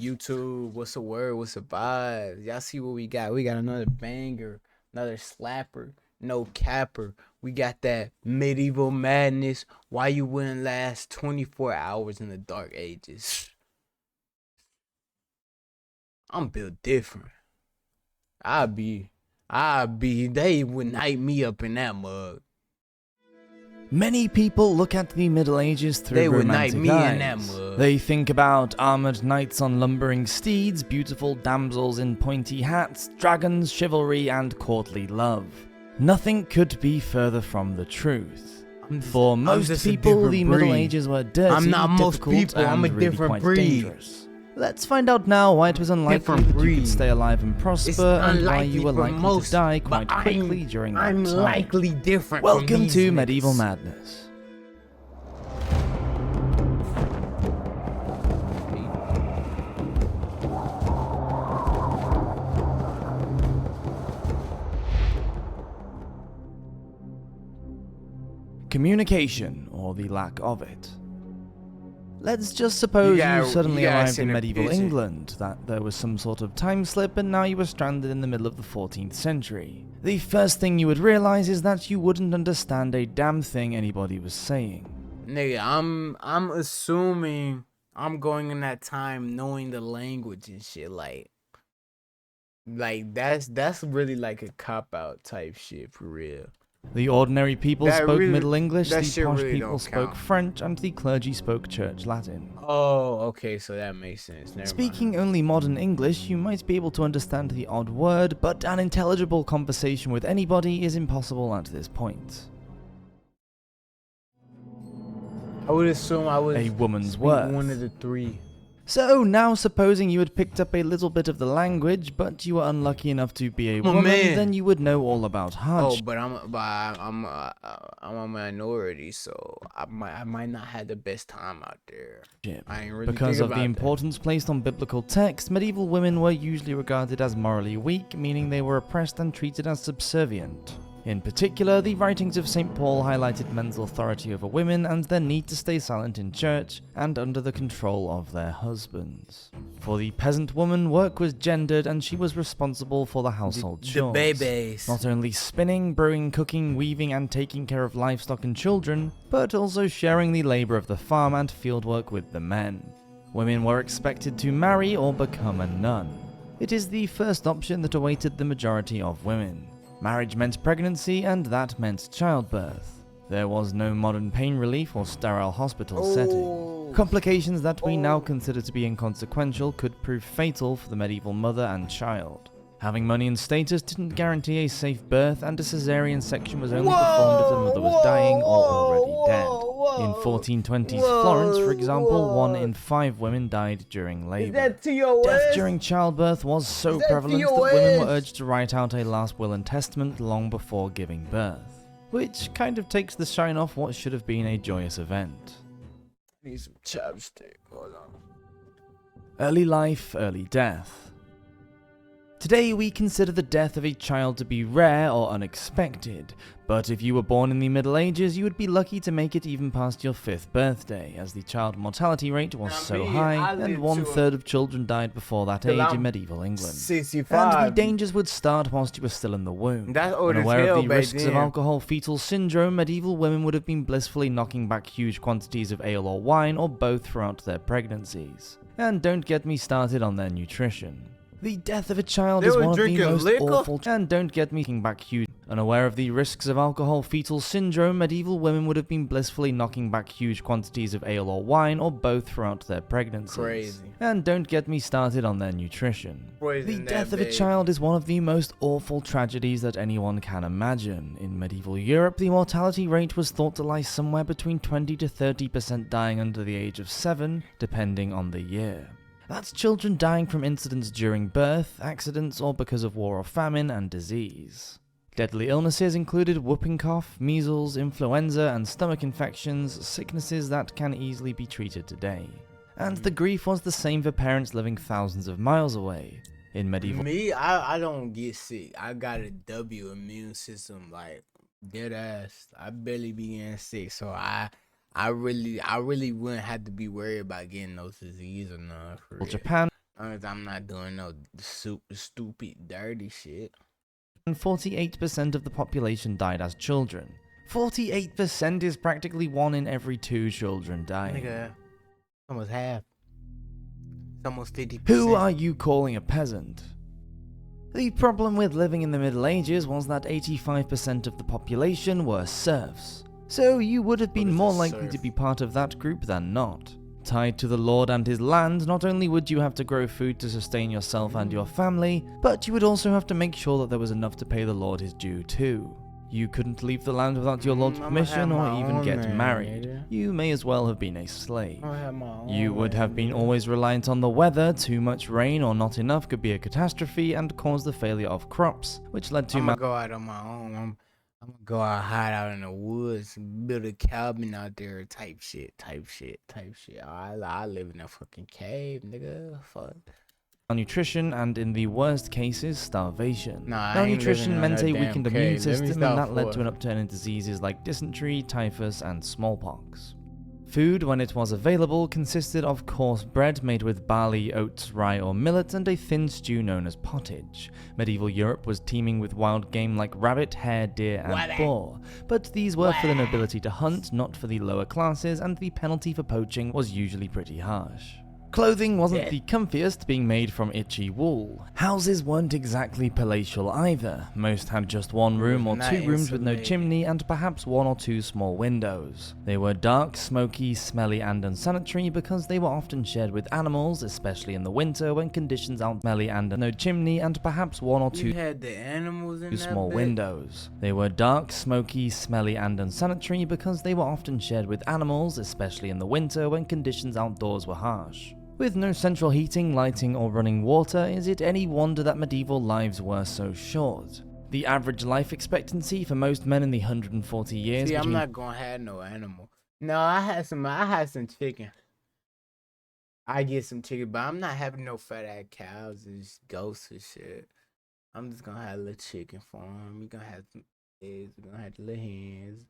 YouTube, what's the word? What's the vibe? Y'all see what we got? We got another banger, another slapper, no capper. We got that medieval madness. Why you wouldn't last 24 hours in the dark ages? I'm built different. I be, they would night me up in that mug. Many people look at the Middle Ages through They would night romantic me eyes. in that mug. They think about armoured knights on lumbering steeds, beautiful damsels in pointy hats, dragons, chivalry, and courtly love. Nothing could be further from the truth. For most people, the Middle Ages were dirty, I'm not most difficult, people, and I'm a really different quite breed. dangerous. Let's find out now why it was unlikely Different that you breed. could stay alive and prosper, and why you were for likely most, to die but quite quickly during that I'm time. likely different. Welcome from these to niggas. Medieval Madness. Communication, or the lack of it. Let's just suppose you suddenly arrived in medieval England, that there was some sort of time slip and now you were stranded in the middle of the 14th century. The first thing you would realize is that you wouldn't understand a damn thing anybody was saying. Nigga, I'm assuming I'm going in that time knowing the language and shit, like that's really like a cop out type shit for real. The ordinary people That spoke really- Middle English, that the shit posh really people don't spoke count. French, and the clergy spoke Church Latin. Oh, okay, so that makes sense. Never Speaking mind. only modern English, you might be able to understand the odd word, but an intelligible conversation with anybody is impossible at this point. I would assume I was A woman's speak worth. one of the three. So now supposing you had picked up a little bit of the language, but you were unlucky enough to be a Oh, woman, man. then you would know all about Oh, hardship. but I'm a minority, so I might not have the best time out there. I ain't really Because think of the about importance placed on biblical text, medieval women were usually regarded as morally weak, meaning they were oppressed and treated as subservient. In particular, the writings of St. Paul highlighted men's authority over women and their need to stay silent in church and under the control of their husbands. For the peasant woman, work was gendered and she was responsible for the household the chores. babies. Not only spinning, brewing, cooking, weaving, and taking care of livestock and children, but also sharing the labor of the farm and fieldwork with the men. Women were expected to marry or become a nun. It is the first option that awaited the majority of women. Marriage meant pregnancy, and that meant childbirth. There was no modern pain relief or sterile hospital setting. Complications that we now consider to be inconsequential could prove fatal for the medieval mother and child. Having money and status didn't guarantee a safe birth, and a caesarean section was only performed if the mother was dying or already dead. In 1420s Florence, for example, 1 in 5 women died during labor. Death during childbirth was so prevalent that women were urged to write out a last will and testament long before giving birth, which kind of takes the shine off what should have been a joyous event. Need some chapstick. Hold on. Early life, early death. Today we consider the death of a child to be rare or unexpected, but if you were born in the Middle Ages, you would be lucky to make it even past your 5th birthday, as the child mortality rate was so high, and 1/3 of children died before that age in medieval England. 65. And the dangers would start whilst you were still in the womb. That's old as Unaware hell of the back risks of then. alcohol-fetal syndrome, medieval women would have been blissfully knocking back huge quantities of ale or wine, or both throughout their pregnancies. And don't get me started on their nutrition. The death of a child They is were one of the drinking most liquor? awful, and don't get me back huge. Unaware of the risks of alcohol-fetal syndrome, medieval women would have been blissfully knocking back huge quantities of ale or wine, or both throughout their pregnancies. Crazy. And don't get me started on their nutrition. Poison The that death of a baby. child is one of the most awful tragedies that anyone can imagine. In medieval Europe, the mortality rate was thought to lie somewhere between 20 to 30% dying under the age of 7, depending on the year. That's children dying from incidents during birth, accidents, or because of war or famine and disease. Deadly illnesses included whooping cough, measles, influenza, and stomach infections, sicknesses that can easily be treated today. And the grief was the same for parents living thousands of miles away. In medieval Me, I don't get sick. I got a W immune system, like dead ass. I barely be getting sick, so I really wouldn't have to be worried about getting those disease or none. For real. Japan, I'm not doing no super stupid, dirty shit. And 48% of the population died as children. 48% is practically 1 in every 2 children dying. Nigga, almost half. It's almost 50%. Who are you calling a peasant? The problem with living in the Middle Ages was that 85% of the population were serfs. So you would have been is a more likely serf? to be part of that group than not. Tied to the lord and his land, not only would you have to grow food to sustain yourself and your family, but you would also have to make sure that there was enough to pay the lord his due too. You couldn't leave the land without your lord's I'ma permission have or my even own get land, married. nigga. You may as well have been a slave. I have my own You would have land, been nigga. always reliant on the weather. Too much rain or not enough could be a catastrophe and cause the failure of crops, which led to I'm gonna go out on my own. I'm gonna go out, hide out in the woods, build a cabin out there, type shit. I live in a fucking cave, nigga. Fuck. malnutrition and, in the worst cases, starvation. Nah, I ain't Malnutrition living in meant no a damn weakened cave. immune Let me system, and stop that led for to it. an upturn in diseases like dysentery, typhus, and smallpox. Food, when it was available, consisted of coarse bread made with barley, oats, rye, or millet, and a thin stew known as pottage. Medieval Europe was teeming with wild game like rabbit, hare, deer, and Rabbit. boar, but these were for the nobility to hunt, not for the lower classes, and the penalty for poaching was usually pretty harsh. Clothing wasn't Yeah. the comfiest, being made from itchy wool. Houses weren't exactly palatial either. Most had just one room or not 2 rooms with no insulated. chimney and perhaps 1 or 2 small windows. They were dark, smoky, smelly, and unsanitary because they were often shared with animals, especially in the winter when conditions aren't smelly, and no chimney and perhaps 1 or 2 You had the animals in that small bitch? windows. They were dark, smoky, smelly, and unsanitary because they were often shared with animals, especially in the winter when conditions outdoors were harsh. With no central heating, lighting, or running water, is it any wonder that medieval lives were so short? The average life expectancy for most men in the 140 years See, I'm between not gonna have no animal. No, I had some chicken. I get some chicken, but I'm not having no fat ass cows and goats and shit. I'm just gonna have a little chicken farm. We gonna have some eggs. We gonna have the little hens.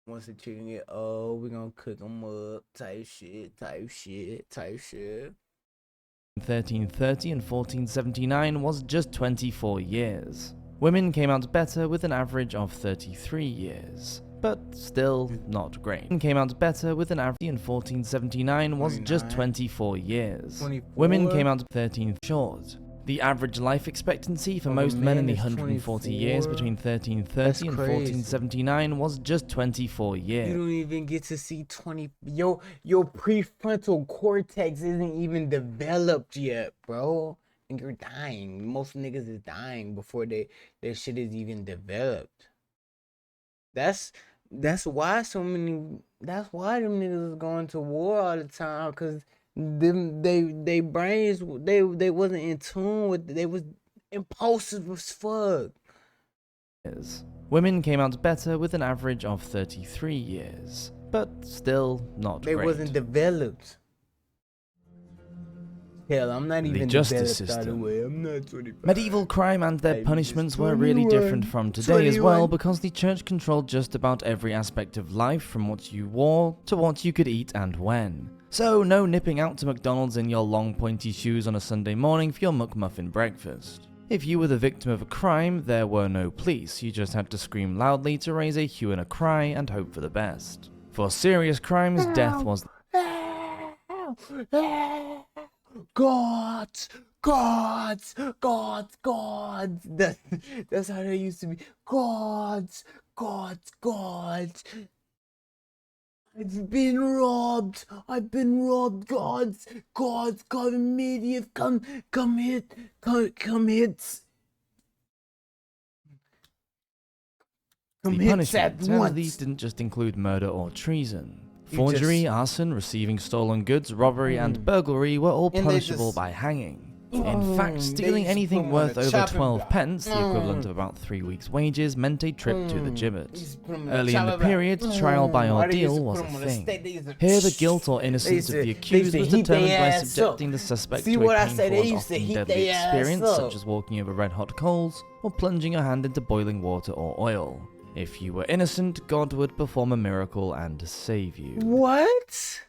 Once the chicken get old, we gonna cook them up. Type shit. 1330 and 1479 was just 24 years. Women came out better with an average of 33 years. But still not great. Men came out better with an average in 1479 was just 29. 24 years. 24? Women came out 13 short. The average life expectancy for Of a most men in man the is 140 years 24? between 1330 That's and crazy. 1479 was just 24 You years. don't even get to see 20. Your prefrontal cortex isn't even developed yet, bro. And you're dying. Most niggas is dying before their shit is even developed. That's why that's why them niggas is going to war all the time, cause they brains they wasn't in tune with, they was impulsive as fuck. Women came out better with an average of 33 years. But still not They great. wasn't developed. Hell, I'm not even justice developed all the system. way. I'm not 25. Medieval crime and their I'm just punishments were really 21, different from today as well, 21. because the church controlled just about every aspect of life, from what you wore to what you could eat and when. So no nipping out to McDonald's in your long pointy shoes on a Sunday morning for your McMuffin breakfast. If you were the victim of a crime, there were no police. You just had to scream loudly to raise a hue and a cry and hope for the best. For serious crimes, death was Gods. That's how they used to be. Gods. I've been robbed, gods, come immediate, come hit. Come the hit at punishment, and these once. didn't just include murder or treason. Forgery, arson, receiving stolen goods, robbery, and burglary were all And they punishable just- by hanging. In fact, They stealing just anything put 'em on worth a over chopping 12 block. pence, the equivalent of about 3 weeks' wages, meant a trip to the gibbet. Early in the period, trial by ordeal was a thing. Here, the guilt or innocence of the accused was determined by subjecting the suspect See to what a I said? They painful and used to often heat deadly they ass experience, up. such as walking over red-hot coals or plunging your hand into boiling water or oil. If you were innocent, God would perform a miracle and save you. What?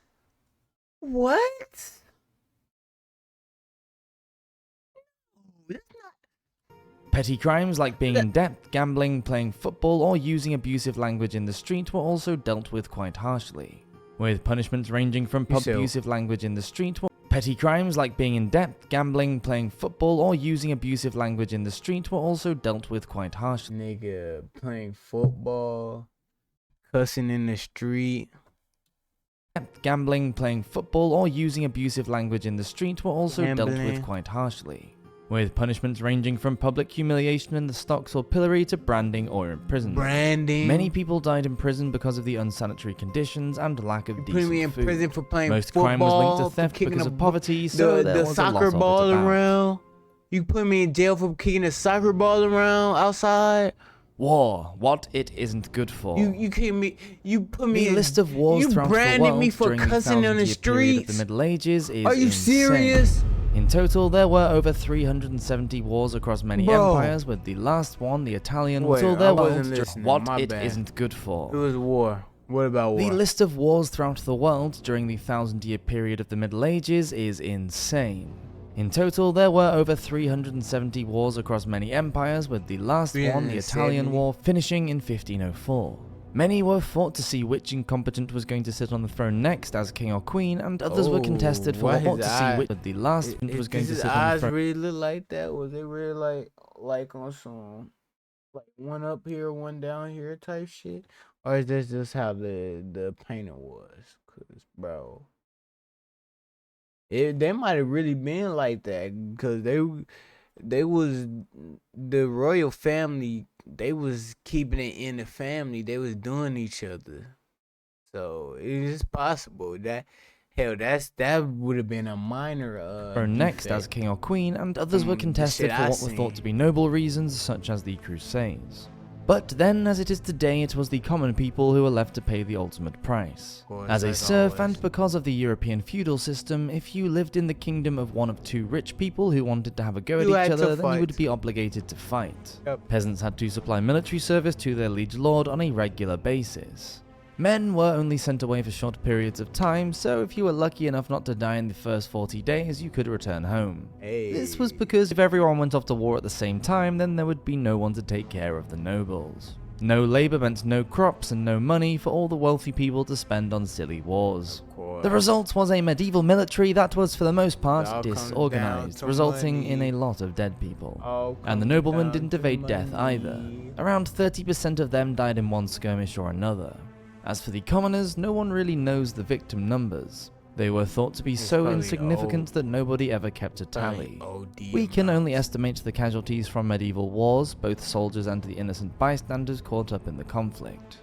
Petty crimes like being in debt, gambling, playing football, or using abusive language in the street were also dealt with quite harshly, with punishments ranging from abusive language in the street. Petty crimes like being in debt, gambling, playing football, or using abusive language in the street were also dealt with quite harshly. Nigga playing football, cussing in the street. Gambling, playing football, or using abusive language in the street were also dealt with quite harshly, with punishments ranging from public humiliation in the stocks or pillory to branding or imprisonment. Many people died in prison because of the unsanitary conditions and lack of decent Putting me in food. prison for playing Most football, crime was linked to theft because of poverty, so there was soccer a lot of ball it about. around. You put me in jail for kicking a soccer ball around outside. War, what it isn't good for. You kicked me. You put me The in. list of wars You throughout the branded world me for during cussing the on the 1000-year period of the streets. Middle Ages is Are you insane. serious? In total, there were over 370 wars across many empires, with the last one, the Italian, Wait, all I their wasn't world. listening, What my it bad. isn't good for. It was war. What about war? The list of wars throughout the world during the 1000-year period of the Middle Ages is insane. In total, there were over 370 wars across many empires, with the last one, the Italian War, finishing in 1504. Many were fought to see which incompetent was going to sit on the throne next as king or queen, and others were contested for what to see which the last was going to sit on the throne. Really look like that? Was they really like on some like one up here, one down here type shit, or is this just how the painting was? Cause bro, they might have really been like that, cause they was the royal family. They was keeping it in the family. They was doing each other. So it is possible that that would have been a minor next defect. as king or queen, and others were contested for what were thought to be noble reasons, such as the Crusades. But then, as it is today, it was the common people who were left to pay the ultimate price. As a serf, and because of the European feudal system, if you lived in the kingdom of one of two rich people who wanted to have a go at each other, then you would be obligated to fight. Peasants had to supply military service to their liege lord on a regular basis. Men were only sent away for short periods of time, so if you were lucky enough not to die in the first 40 days, you could return home. This was because if everyone went off to war at the same time, then there would be no one to take care of the nobles. No labor meant no crops and no money for all the wealthy people to spend on silly wars. The result was a medieval military that was for the most part disorganized, resulting in a lot of dead people. And the noblemen didn't evade death either. Around 30% of them died in one skirmish or another. As for the commoners, no one really knows the victim numbers. They were thought to be so insignificant that nobody ever kept a tally. We can only estimate the casualties from medieval wars, both soldiers and the innocent bystanders caught up in the conflict.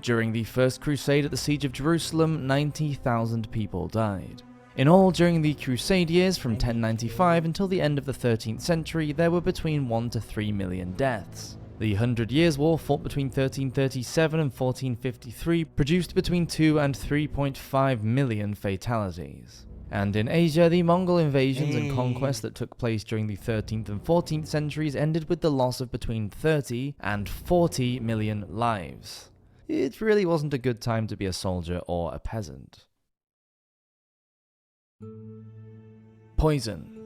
During the First Crusade at the Siege of Jerusalem, 90,000 people died. In all, during the Crusade years from 1095 until the end of the 13th century, there were between 1 to 3 million deaths. The 100 Years' War, fought between 1337 and 1453, produced between 2 and 3.5 million fatalities. And in Asia, the Mongol invasions and conquests that took place during the 13th and 14th centuries ended with the loss of between 30 and 40 million lives. It really wasn't a good time to be a soldier or a peasant. Poison.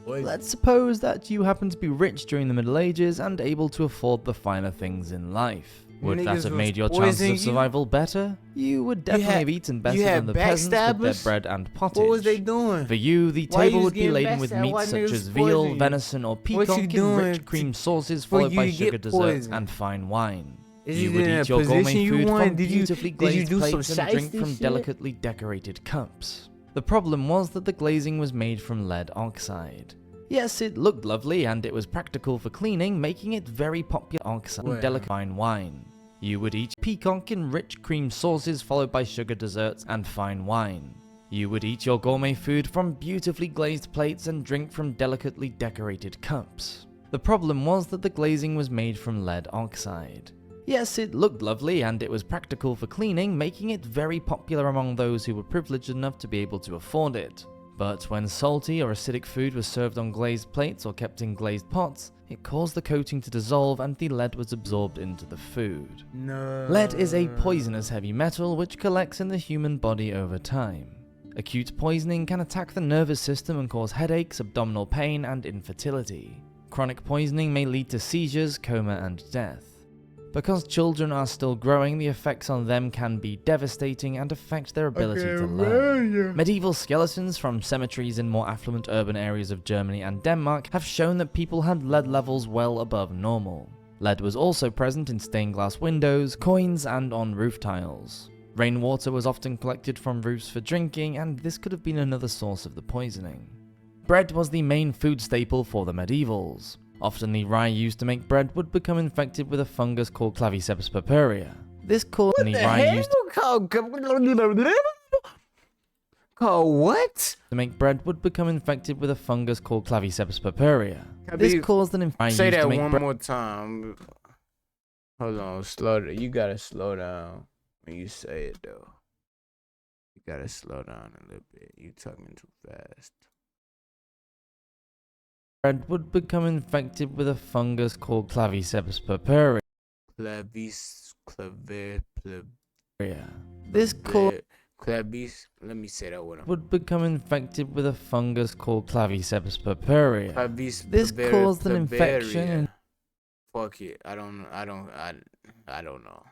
Let's suppose that you happen to be rich during the Middle Ages and able to afford the finer things in life. Would that have made your chances of survival better? You would definitely have eaten better than the peasants with their bread and pottage. What was they doing? For you, the table would be laden with meats such as veal, venison, or peacock in rich cream sauces followed by sugar desserts and fine wine. You would eat your gourmet food from beautifully glazed plates and drink from delicately decorated cups. The problem was that the glazing was made from lead oxide. Yes, it looked lovely and it was practical for cleaning, making it very popular oxide and delicate fine wine. You would eat peacock in rich cream sauces followed by sugar desserts and fine wine. You would eat your gourmet food from beautifully glazed plates and drink from delicately decorated cups. The problem was that the glazing was made from lead oxide. Yes, it looked lovely and it was practical for cleaning, making it very popular among those who were privileged enough to be able to afford it. But when salty or acidic food was served on glazed plates or kept in glazed pots, it caused the coating to dissolve and the lead was absorbed into the food. Lead is a poisonous heavy metal which collects in the human body over time. Acute poisoning can attack the nervous system and cause headaches, abdominal pain, and infertility. chronic poisoning may lead to seizures, coma, and death. Because children are still growing, the effects on them can be devastating and affect their ability to learn. Medieval skeletons from cemeteries in more affluent urban areas of Germany and Denmark have shown that people had lead levels well above normal. Lead was also present in stained glass windows, coins, and on roof tiles. Rainwater was often collected from roofs for drinking, and this could have been another source of the poisoning. Bread was the main food staple for the medievals. Often the rye used to make bread would become infected with a fungus called Claviceps purpurea. This caused the rye used called what? to make bread would become infected with a fungus called Claviceps purpurea. This caused an infection. Say that one more time. Hold on, slow down. You gotta slow down when you say it though. You gotta slow down a little bit. You talking too fast. Bread would become infected with a fungus called Claviceps purpurea. This caused let me say that one. would become infected with a fungus called Claviceps purpurea. This caused an infection. Fuck it. I don't know.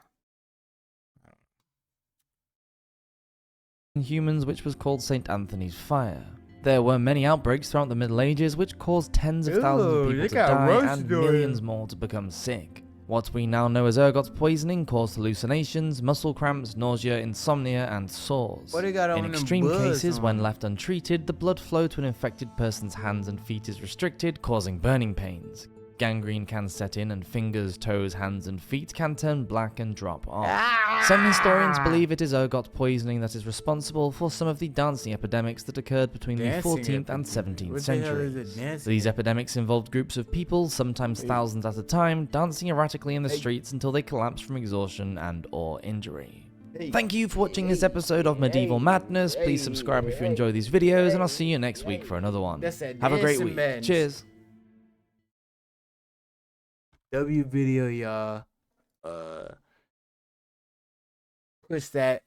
In humans, which was called St. Anthony's fire. There were many outbreaks throughout the Middle Ages which caused tens of thousands of people to die and millions more to become sick. What we now know as ergot poisoning caused hallucinations, muscle cramps, nausea, insomnia, and sores. In extreme cases, when left untreated, the blood flow to an infected person's hands and feet is restricted, causing burning pains. Gangrene can set in, and fingers, toes, hands, and feet can turn black and drop off. Some historians believe it is ergot poisoning that is responsible for some of the dancing epidemics that occurred between the 14th and 17th centuries. These epidemics involved groups of people, sometimes thousands at a time, dancing erratically in the streets until they collapsed from exhaustion and/or injury. Thank you for watching this episode of Medieval Madness. Please subscribe if you enjoy these videos, and I'll see you next week for another one. Have a great week. Cheers. W video, y'all. Push that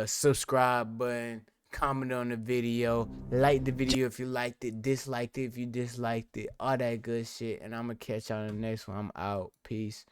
subscribe button, comment on the video, like the video if you liked it, disliked it if you disliked it, all that good shit. And I'm gonna catch y'all in the next one. I'm out. Peace.